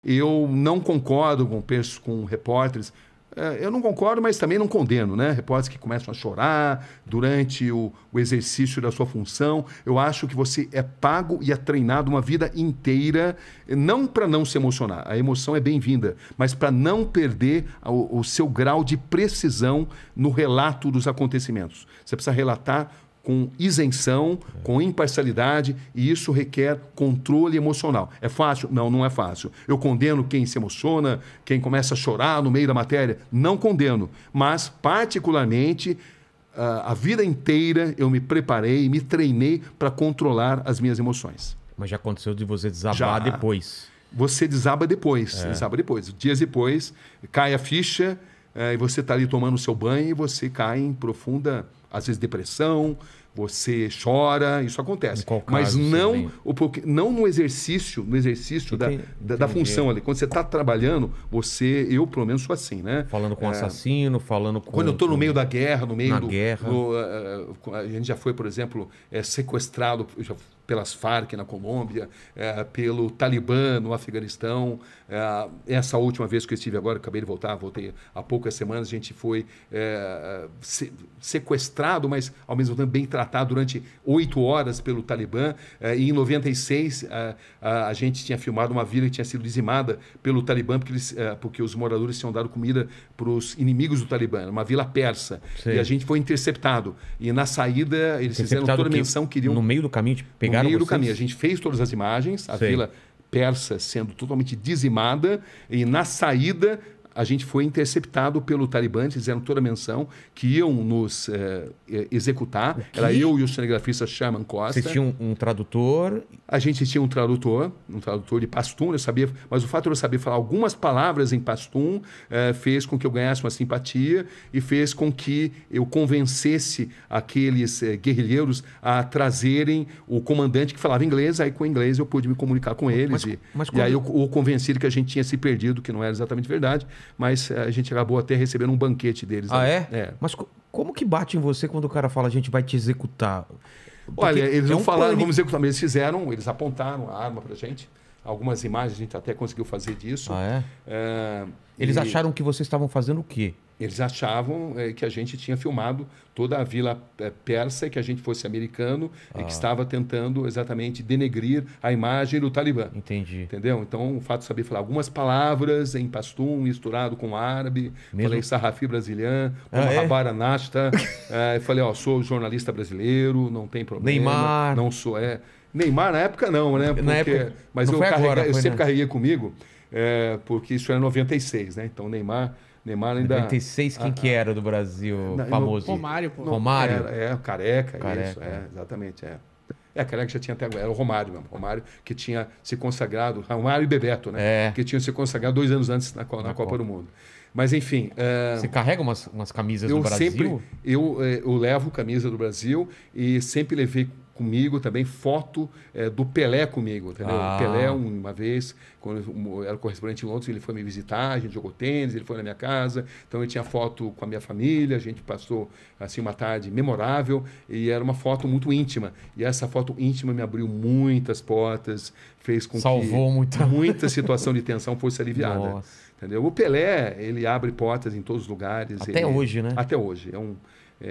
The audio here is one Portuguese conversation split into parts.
Eu não concordo com repórteres. Eu não concordo, mas também não condeno, né? Repórteres que começam a chorar durante o exercício da sua função. Eu acho que você é pago e é treinado uma vida inteira, não para não se emocionar. A emoção é bem-vinda, mas para não perder o seu grau de precisão no relato dos acontecimentos. Você precisa relatar com isenção, com imparcialidade, e isso requer controle emocional. É fácil? Não, não é fácil. Eu condeno quem se emociona, quem começa a chorar no meio da matéria. Não condeno. Mas, particularmente, a vida inteira eu me preparei, me treinei para controlar as minhas emoções. Mas já aconteceu de você desabar depois? Você desaba depois. Desaba depois. Dias depois, cai a ficha, e você está ali tomando o seu banho e você cai em profunda, às vezes, depressão, você chora, isso acontece. Mas não no exercício, da função ali. Quando você está trabalhando, eu pelo menos sou assim, né? Falando com assassino, falando com... Quando eu estou no meio da guerra, guerra. A gente já foi, por exemplo, sequestrado pelas Farc na Colômbia, pelo Talibã no Afeganistão. Essa última vez que eu estive agora, acabei de voltei há poucas semanas, a gente foi sequestrado, mas ao mesmo tempo bem tratado durante 8 horas pelo Talibã. E em 96, a gente tinha filmado uma vila que tinha sido dizimada pelo Talibã, porque os moradores tinham dado comida para os inimigos do Talibã, uma vila persa. Sim. E a gente foi interceptado. E na saída, eles fizeram toda a menção, queriam... No meio do caminho, pegaram no meio do caminho. A gente fez todas as imagens, a vila persa sendo totalmente dizimada, e na saída a gente foi interceptado pelo Talibã, eles fizeram toda a menção que iam nos executar. Era eu e o cinegrafista Sherman Costa. Vocês tinham um tradutor? A gente tinha um tradutor de pastum, eu sabia, mas o fato de eu saber falar algumas palavras em pastum fez com que eu ganhasse uma simpatia e fez com que eu convencesse aqueles guerrilheiros a trazerem o comandante que falava inglês. Aí com o inglês eu pude me comunicar com eles e aí eu o convenci de que a gente tinha se perdido, que não era exatamente verdade, mas a gente acabou até recebendo um banquete deles. É? Mas como que bate em você quando o cara fala a gente vai te executar? Porque olha, eles não falaram vamos executar, mas eles apontaram a arma pra gente. Algumas imagens a gente até conseguiu fazer disso. Eles acharam que vocês estavam fazendo o quê? Eles achavam que a gente tinha filmado toda a vila persa e que a gente fosse americano e que estava tentando exatamente denegrir a imagem do Talibã. Entendi. Entendeu? Então, o fato de saber falar algumas palavras em pastum, misturado com árabe. Falei Sarrafi brasileiro, Mahabara Nasta. Falei, sou jornalista brasileiro, não tem problema. Neymar. Não sou, Neymar na época não, né? Mas eu sempre carreguei comigo, porque isso era 96, né? Então, Neymar ainda... 96, quem que era do Brasil famoso? Romário, pô. Romário? Careca. Isso, exatamente, Careca já tinha até agora, era o Romário mesmo. Romário que tinha se consagrado, Romário e Bebeto, né? Que tinham se consagrado 2 anos antes na Copa do Mundo. Mas, enfim... Você carrega umas camisas do Brasil? Eu levo camisa do Brasil e sempre levei comigo também foto do Pelé comigo, entendeu? O Pelé, uma vez, quando eu era correspondente em Londres, ele foi me visitar, a gente jogou tênis, ele foi na minha casa, então eu tinha foto com a minha família, a gente passou assim uma tarde memorável e era uma foto muito íntima. E essa foto íntima me abriu muitas portas, fez com que muita situação de tensão fosse aliviada. Nossa. Entendeu? O Pelé, ele abre portas em todos os lugares. Até hoje, né? Até hoje.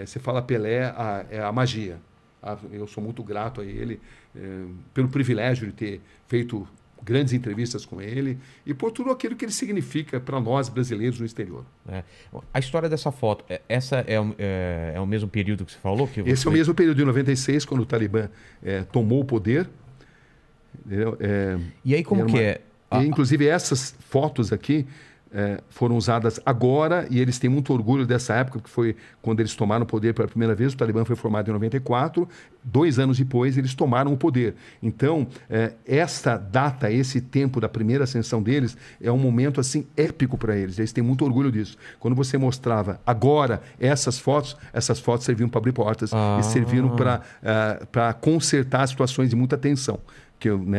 Você fala Pelé, é a magia. Eu sou muito grato a ele pelo privilégio de ter feito grandes entrevistas com ele e por tudo aquilo que ele significa para nós brasileiros no exterior. A história dessa foto, essa é o mesmo período que você falou? Esse é o mesmo período de 96, quando o Talibã tomou o poder. E aí como que é? Inclusive essas fotos aqui foram usadas agora e eles têm muito orgulho dessa época, que foi quando eles tomaram o poder pela primeira vez. O Talibã foi formado em 94, 2 anos depois eles tomaram o poder. Então, essa data, esse tempo da primeira ascensão deles é um momento assim épico para eles. Eles têm muito orgulho disso. Quando você mostrava agora essas fotos serviam para abrir portas e serviram para consertar situações de muita tensão.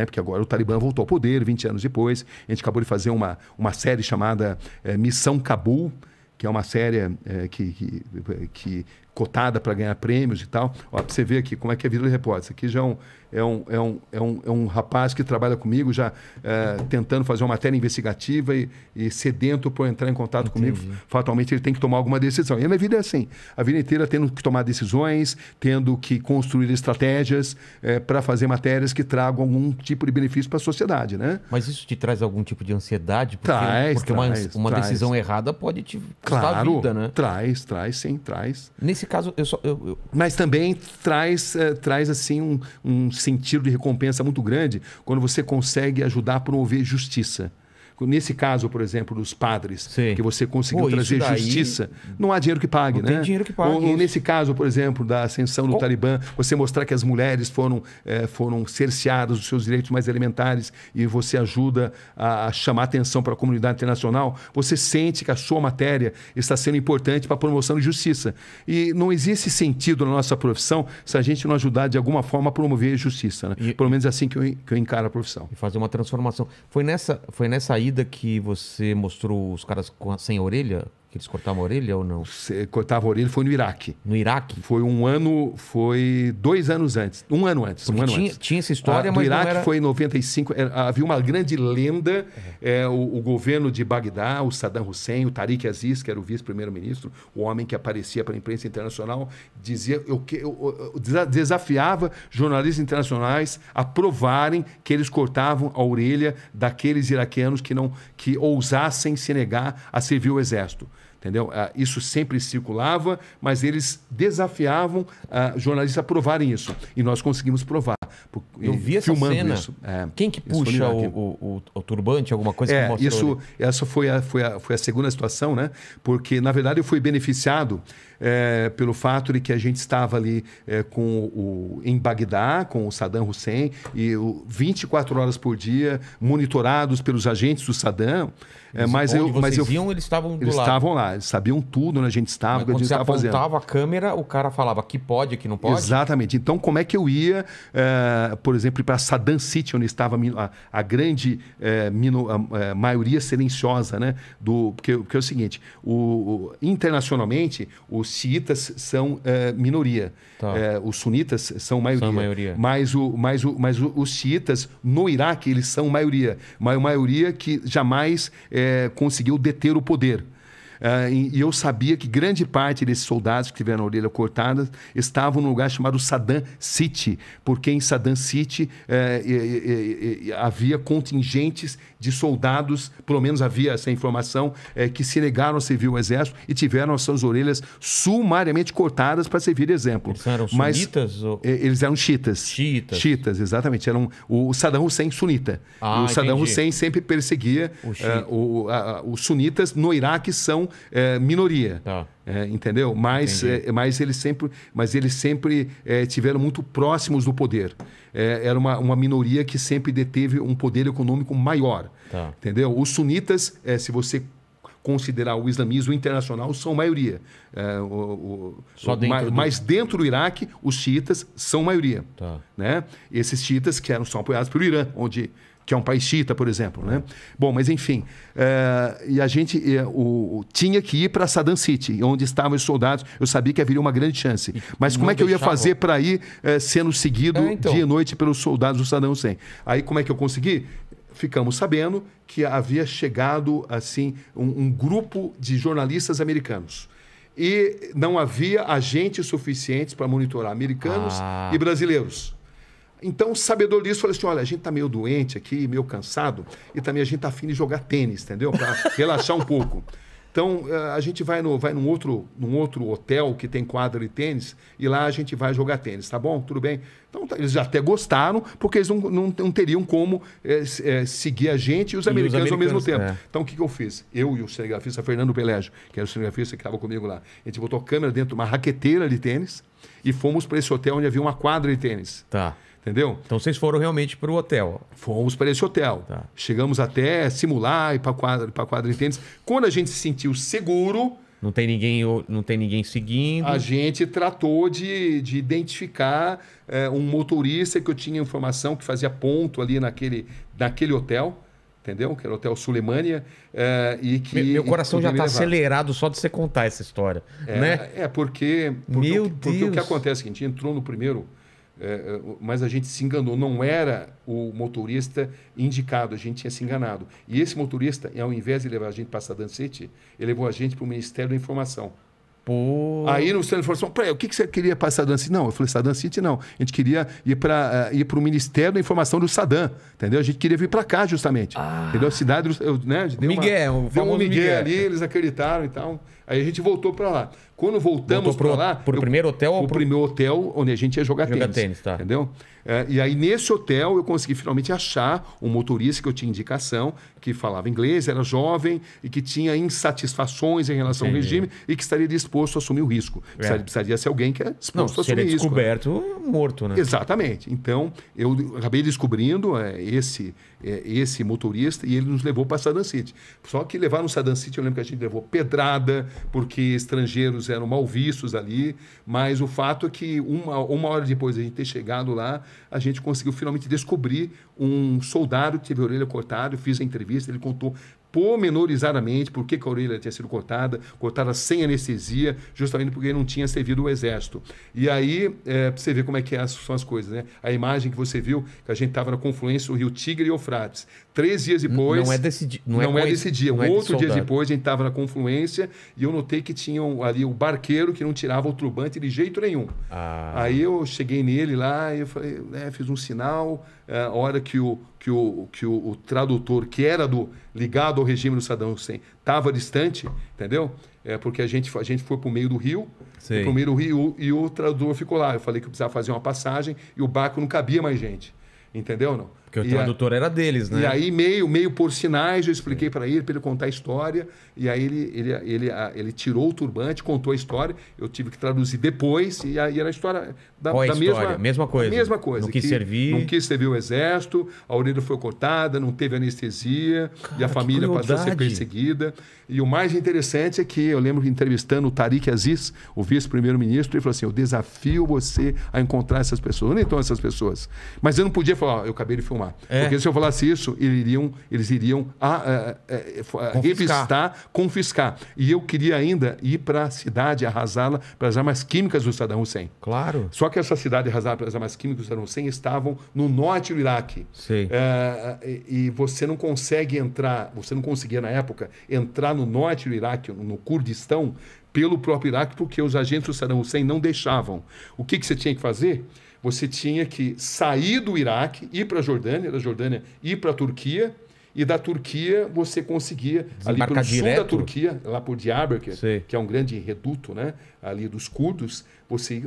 Porque agora o Talibã voltou ao poder 20 anos depois. A gente acabou de fazer uma série chamada Missão Cabul, que é uma série que cotada para ganhar prêmios e tal. Ó, para você ver aqui como é que é a vida do repórter. Isso aqui já é um rapaz que trabalha comigo, já tentando fazer uma matéria investigativa e sedento por entrar em contato comigo. Fatalmente ele tem que tomar alguma decisão. E a minha vida é assim, a vida inteira tendo que tomar decisões, tendo que construir estratégias para fazer matérias que tragam algum tipo de benefício para a sociedade, né? Mas isso te traz algum tipo de ansiedade? Porque uma traz. decisão errada pode te custar a vida, né? Traz, sim, traz. Nesse caso, Mas também traz assim um sentido de recompensa muito grande quando você consegue ajudar a promover justiça. Nesse caso, por exemplo, dos padres, Sim. que você conseguiu trazer justiça, não há dinheiro que pague, não né? tem dinheiro que pague. Ou nesse caso, por exemplo, da ascensão do Talibã, você mostrar que as mulheres foram cerceadas dos seus direitos mais elementares e você ajuda a chamar atenção para a comunidade internacional, você sente que a sua matéria está sendo importante para a promoção de justiça. E não existe sentido na nossa profissão se a gente não ajudar de alguma forma a promover justiça, né? Pelo menos é assim que eu encaro a profissão. E fazer uma transformação. Foi nessa ida que você mostrou os caras sem orelha? Que eles cortavam a orelha ou não? Você cortava a orelha, foi no Iraque. No Iraque? Foi 2 anos antes. Um ano antes. Tinha essa história, mas. O Iraque foi em 95. Havia uma grande lenda. O governo de Bagdá, o Saddam Hussein, o Tariq Aziz, que era o vice-primeiro-ministro, o homem que aparecia para a imprensa internacional, dizia, desafiava jornalistas internacionais a provarem que eles cortavam a orelha daqueles iraquianos que ousassem se negar a servir o exército. Entendeu? Isso sempre circulava, mas eles desafiavam jornalistas a provarem isso. E nós conseguimos provar. Eu vi essa cena. Isso. Quem que puxa o turbante, alguma coisa que mostra? Essa foi a segunda situação, né? Porque, na verdade, eu fui beneficiado pelo fato de que a gente estava ali em Bagdá, com o Saddam Hussein, e 24 horas por dia, monitorados pelos agentes do Saddam. Mas eles estavam do lado. Eles estavam lá, eles sabiam tudo onde a gente estava, o que a gente estava fazendo. Quando você apontava a câmera, o cara falava aqui pode, aqui não pode? Exatamente. Então, como é que eu ia, por exemplo, para Saddam City, onde estava a grande maioria silenciosa, né? Porque é o seguinte, internacionalmente, os xiitas são minoria. Tá. Os sunitas são maioria. São maioria. Mas os xiitas, no Iraque, eles são maioria. Uma maioria que jamais conseguiu deter o poder. E eu sabia que grande parte desses soldados que tiveram a orelha cortada estavam num lugar chamado Saddam City, porque em Saddam City havia contingentes de soldados, pelo menos havia essa informação, que se negaram a servir o exército e tiveram as suas orelhas sumariamente cortadas para servir de exemplo. Eles eram sunitas? Eles eram xiitas. Xiitas, exatamente. Eram o Saddam Hussein sunita. O Saddam Hussein sempre perseguia os sunitas. No Iraque são minoria. Tá. Entendeu? Mas eles sempre tiveram muito próximos do poder. Era uma minoria que sempre deteve um poder econômico maior. Tá. Entendeu? Os sunitas, se você considerar o islamismo internacional, são maioria. Mas dentro do Iraque, os xiitas são maioria. Tá. Né? Esses xiitas são apoiados pelo Irã, que é um país xiita, por exemplo. Né? Bom, mas enfim. E a gente tinha que ir para Saddam City, onde estavam os soldados. Eu sabia que haveria uma grande chance. Mas como é que eu ia fazer para ir sendo seguido dia e noite pelos soldados do Saddam Hussein? Aí como é que eu consegui? Ficamos sabendo que havia chegado assim um grupo de jornalistas americanos. E não havia agentes suficientes para monitorar americanos e brasileiros. Então, o sabedor disso falou assim, olha, a gente está meio doente aqui, meio cansado, e também a gente está afim de jogar tênis, entendeu? Para relaxar um pouco. Então, a gente vai num outro hotel que tem quadra de tênis, e lá a gente vai jogar tênis, tá bom? Tudo bem? Então, eles até gostaram, porque eles não teriam como seguir a gente e os americanos ao mesmo tempo. Então, o que eu fiz? Eu e o cinegrafista Fernando Pelégio, que era o cinegrafista que estava comigo lá, a gente botou a câmera dentro de uma raqueteira de tênis e fomos para esse hotel onde havia uma quadra de tênis. Tá. Entendeu? Então vocês foram realmente para o hotel? Fomos para esse hotel. Tá. Chegamos até simular e para a quadra de tênis. Quando a gente se sentiu seguro... Não tem ninguém seguindo. A gente tratou de identificar um motorista que eu tinha informação que fazia ponto ali naquele hotel. entendeu? Que era o Hotel Sulemânia. E que, Meu coração já podia está me levar. acelerado só de você contar essa história, né? Porque Meu porque o que Deus. acontece é o seguinte, entrou no primeiro, mas a gente se enganou, não era o motorista indicado, a gente tinha se enganado. E esse motorista, ao invés de levar a gente para Saddam City, ele levou a gente para o Ministério da Informação. Pô. Aí no Ministério da Informação, o que você queria para Saddam City? Não, eu falei, Saddam City não. A gente queria ir para o Ministério da Informação do Saddam, entendeu? A gente queria vir para cá justamente. Entendeu? A cidade, né? Deu Miguel, o deu um famoso migué Miguel. ali, eles acreditaram e tal. Aí a gente voltou para lá. Quando voltamos para lá... Pro primeiro hotel ou o primeiro hotel onde a gente ia jogar tênis. Tá. Entendeu? E aí, nesse hotel, eu consegui finalmente achar um motorista que eu tinha indicação, que falava inglês, era jovem e que tinha insatisfações em relação ao regime e que estaria disposto a assumir o risco. Precisaria ser alguém que é disposto a assumir seria risco. descoberto, morto, né? Exatamente. Então, eu acabei descobrindo esse motorista e ele nos levou para Saddam City. Só que levar no Saddam City, eu lembro que a gente levou pedrada, porque estrangeiros eram mal vistos ali, mas o fato é que uma hora depois de a gente ter chegado lá, a gente conseguiu finalmente descobrir um soldado que teve a orelha cortada, eu fiz a entrevista, ele contou pormenorizadamente por que a orelha tinha sido cortada sem anestesia, justamente porque ele não tinha servido o exército. E aí, para você ver como é que são as coisas, né? A imagem que você viu, que a gente estava na confluência do Rio Tigre e Eufrates. 3 dias depois... Não é desse dia. Não é desse dia. Não é Outro dia soldado. depois, a gente estava na confluência e eu notei que tinha ali o barqueiro que não tirava o turbante de jeito nenhum. Aí eu cheguei nele lá e eu falei, fiz um sinal, a hora que o tradutor, que era ligado ao regime do Saddam Hussein, estava distante, entendeu? Porque a gente foi para o meio do rio, e o tradutor ficou lá. Eu falei que eu precisava fazer uma passagem e o barco não cabia mais gente. Entendeu, não? Porque o tradutor era deles, né? E aí, meio por sinais, eu expliquei para ele contar a história. E aí ele tirou o turbante, contou a história. Eu tive que traduzir depois. E aí era a história da mesma coisa. mesma coisa. Não quis servir. Não quis servir o exército, a orelha foi cortada, não teve anestesia. E a família passou a ser perseguida. E o mais interessante é que eu lembro entrevistando o Tariq Aziz, o vice-primeiro-ministro, ele falou assim, eu desafio você a encontrar essas pessoas. Onde estão essas pessoas? Mas eu não podia falar, eu acabei de filmar. Porque se eu falasse isso, eles iriam revistar, confiscar. E eu queria ainda ir para a cidade, arrasá-la pelas armas químicas do Saddam Hussein. Claro. Só que essa cidade arrasada pelas armas químicas do Saddam Hussein estavam no norte do Iraque. Sei. E você não consegue entrar, você não conseguia na época entrar no norte do Iraque, no Kurdistão, pelo próprio Iraque, porque os agentes do Saddam Hussein não deixavam. O que você tinha que fazer? Você tinha que sair do Iraque, ir para a Jordânia, da Jordânia ir para a Turquia, e da Turquia você conseguia, ali pelo sul da Turquia, lá por Diyarbakir, que é um grande reduto, né, ali dos curdos, você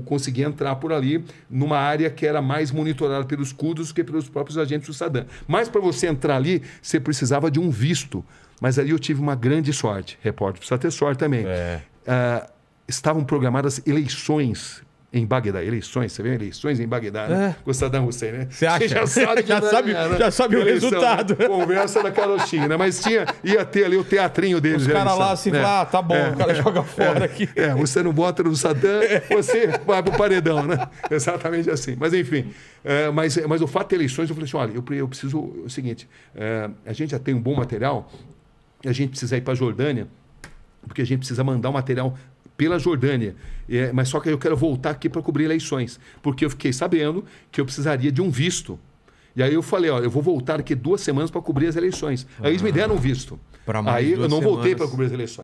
conseguia entrar por ali numa área que era mais monitorada pelos curdos do que pelos próprios agentes do Saddam. Mas para você entrar ali, você precisava de um visto. Mas ali eu tive uma grande sorte, repórter, precisa ter sorte também. Estavam programadas eleições em Bagdá. Você vê eleições em Bagdá, né? Com Saddam Hussein, né? Você acha? Já sabe o resultado. Conversa da carochinha, né? Mas ia ter ali o teatrinho deles. Os caras lá assim, tá bom, o cara joga fora aqui. Você não bota no Saddam, você vai pro paredão, né? Exatamente assim. Mas enfim, mas o fato de eleições, eu falei assim, olha, eu preciso, o seguinte, a gente já tem um bom material, e a gente precisa ir para a Jordânia, porque a gente precisa mandar o material pela Jordânia. Mas só que eu quero voltar aqui para cobrir eleições, porque eu fiquei sabendo que eu precisaria de um visto. E aí eu falei, eu vou voltar aqui 2 semanas para cobrir as eleições. Aí eles me deram um visto. Aí eu não voltei para cobrir as eleições.